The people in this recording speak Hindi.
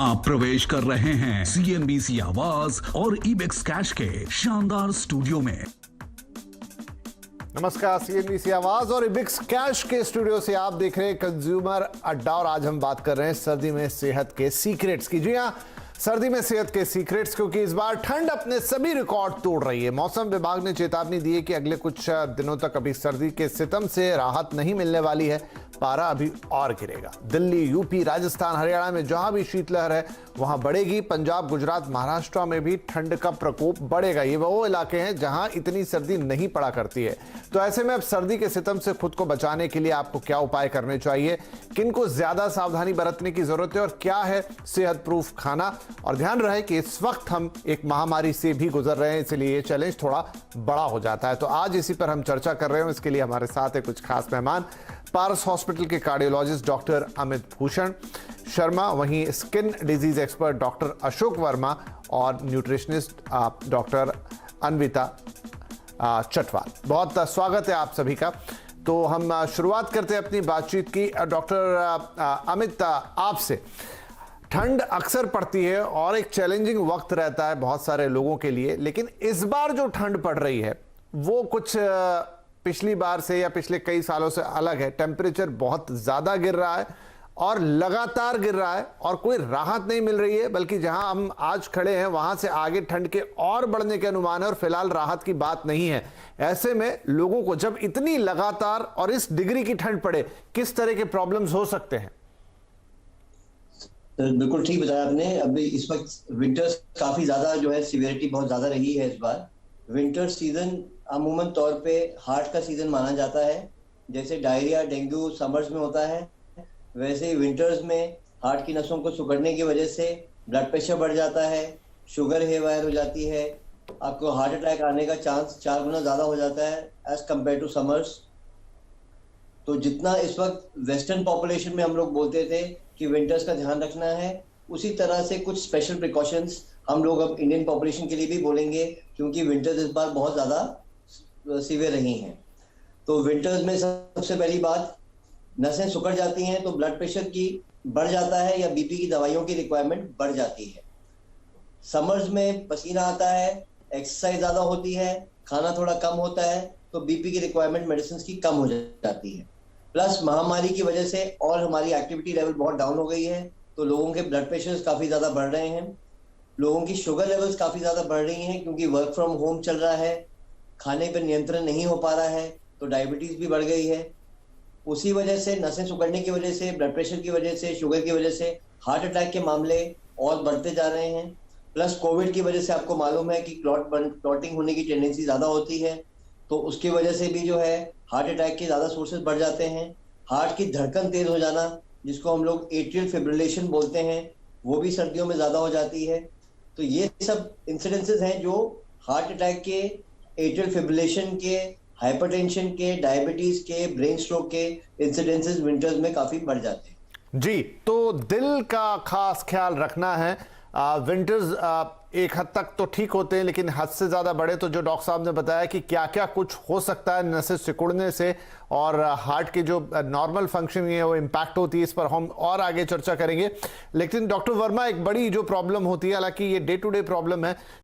आप प्रवेश कर रहे हैं सीएनबीसी आवाज और इबेक्स कैश के शानदार स्टूडियो में। नमस्कार, सीएनबीसी आवाज और इबिक्स कैश के स्टूडियो से आप देख रहे हैं कंज्यूमर अड्डा और आज हम बात कर रहे हैं सर्दी में सेहत के सीक्रेट्स की। जी हाँ, सर्दी में सेहत के सीक्रेट्स, क्योंकि इस बार ठंड अपने सभी रिकॉर्ड तोड़ रही है। मौसम विभाग ने चेतावनी दी है कि अगले कुछ दिनों तक अभी सर्दी के सितम से राहत नहीं मिलने वाली है। पारा अभी और गिरेगा। दिल्ली, यूपी, राजस्थान, हरियाणा में जहां भी शीतलहर है वहां बढ़ेगी। पंजाब, गुजरात, महाराष्ट्र में भी ठंड का प्रकोप बढ़ेगा। ये वो इलाके हैं जहां इतनी सर्दी नहीं पड़ा करती है। तो ऐसे में अब सर्दी के सितम से खुद को बचाने के लिए आपको क्या उपाय करने चाहिए, किन को ज्यादा सावधानी बरतने की जरूरत है और क्या है सेहत प्रूफ खाना। और ध्यान रहे कि इस वक्त हम एक महामारी से भी गुजर रहे हैं, इसलिए ये चैलेंज थोड़ा बड़ा हो जाता है। तो आज इसी पर हम चर्चा कर रहे हैं। इसके लिए हमारे साथ है कुछ खास मेहमान। पारस हॉस्पिटल के कार्डियोलॉजिस्ट डॉक्टर अमित भूषण शर्मा, वहीं skin disease expert doctor Ashok Verma और न्यूट्रिशनिस्ट डॉक्टर अन्विता चटवाल। बहुत स्वागत है आप सभी का। तो हम शुरुआत करते हैं अपनी बातचीत की। डॉक्टर अमित, आपसे। ठंड अक्सर पड़ती है और एक चैलेंजिंग वक्त रहता है बहुत सारे लोगों के लिए, लेकिन इस बार जो ठंड पड़ रही है वो कुछ पिछली बार से या पिछले कई सालों से अलग है। टेम्परेचर बहुत ज्यादा गिर रहा है और लगातार गिर रहा है और कोई राहत नहीं मिल रही है, बल्कि जहां हम आज खड़े हैं वहां से आगे ठंड के और बढ़ने के अनुमान है और फिलहाल राहत की बात नहीं है। ऐसे में लोगों को जब इतनी लगातार और इस डिग्री की ठंड पड़े, किस तरह के प्रॉब्लम्स हो सकते हैं? बिल्कुल ठीक बताया आपने। अभी इस वक्त विंटर्स काफी ज्यादा जो है सिवियरिटी बहुत ज्यादा रही है इस बार। विंटर सीजन अमूमन तौर पे हार्ट का सीजन माना जाता है। जैसे डायरिया, डेंगू समर्स में होता है, वैसे ही विंटर्स में हार्ट की नसों को सिकुड़ने की वजह से ब्लड प्रेशर बढ़ जाता है, शुगर हेवायर हो जाती है, आपको हार्ट अटैक आने का चांस 4 गुना ज्यादा हो जाता है एज कम्पेयर टू समर्स। तो जितना इस वक्त वेस्टर्न पॉपुलेशन में हम लोग बोलते थे कि विंटर्स का ध्यान रखना है, उसी तरह से कुछ स्पेशल प्रिकॉशंस हम लोग अब इंडियन पॉपुलेशन के लिए भी बोलेंगे, क्योंकि विंटर्स इस बार बहुत ज्यादा सीवियर रही हैं। तो विंटर्स में सबसे पहली बात, नसें सिकुड़ जाती हैं तो ब्लड प्रेशर की बढ़ जाता है या बीपी की दवाइयों की रिक्वायरमेंट बढ़ जाती है। समर्स में पसीना आता है, एक्सरसाइज ज्यादा होती है, खाना थोड़ा कम होता है, तो बीपी की रिक्वायरमेंट मेडिसिन की कम हो जाती है। प्लस महामारी की वजह से और हमारी एक्टिविटी लेवल बहुत डाउन हो गई है, तो लोगों के ब्लड प्रेशर काफी ज्यादा बढ़ रहे हैं। लोगों की शुगर लेवल्स काफी ज्यादा बढ़ रही हैं, क्योंकि वर्क फ्रॉम होम चल रहा है, खाने पर नियंत्रण नहीं हो पा रहा है, तो डायबिटीज भी बढ़ गई है। उसी वजह से नसें सिकुड़ने की वजह से, ब्लड प्रेशर की वजह से, शुगर की वजह से हार्ट अटैक के मामले और बढ़ते जा रहे हैं। प्लस कोविड की वजह से आपको मालूम है कि क्लॉटिंग होने की टेंडेंसी ज्यादा होती है, तो उसकी वजह से भी जो है हार्ट अटैक के ज्यादा सोर्सेज बढ़ जाते हैं। हार्ट की धड़कन तेज हो जाना, जिसको हम लोग एट्रियल फिब्रिलेशन बोलते हैं, वो भी सर्दियों में ज्यादा हो जाती है। तो ये सब इंसिडेंसेस हैं जो हार्ट अटैक के, एट्रियल फिब्रिलेशन के, हाइपरटेंशन के, डायबिटीज के, ब्रेन स्ट्रोक के इंसिडेंसेस विंटर्स में काफी बढ़ जाते हैं। जी, तो दिल का खास ख्याल रखना है। विंटर्स एक हद तक तो ठीक होते हैं, लेकिन हद से ज्यादा बड़े तो जो डॉक्टर साहब ने बताया कि क्या क्या कुछ हो सकता है नसें सिकुड़ने से और हार्ट के जो नॉर्मल फंक्शनिंग है वो इम्पैक्ट होती है, इस पर हम और आगे चर्चा करेंगे। लेकिन डॉक्टर वर्मा, एक बड़ी जो प्रॉब्लम होती है, हालांकि ये डे टू डे प्रॉब्लम है,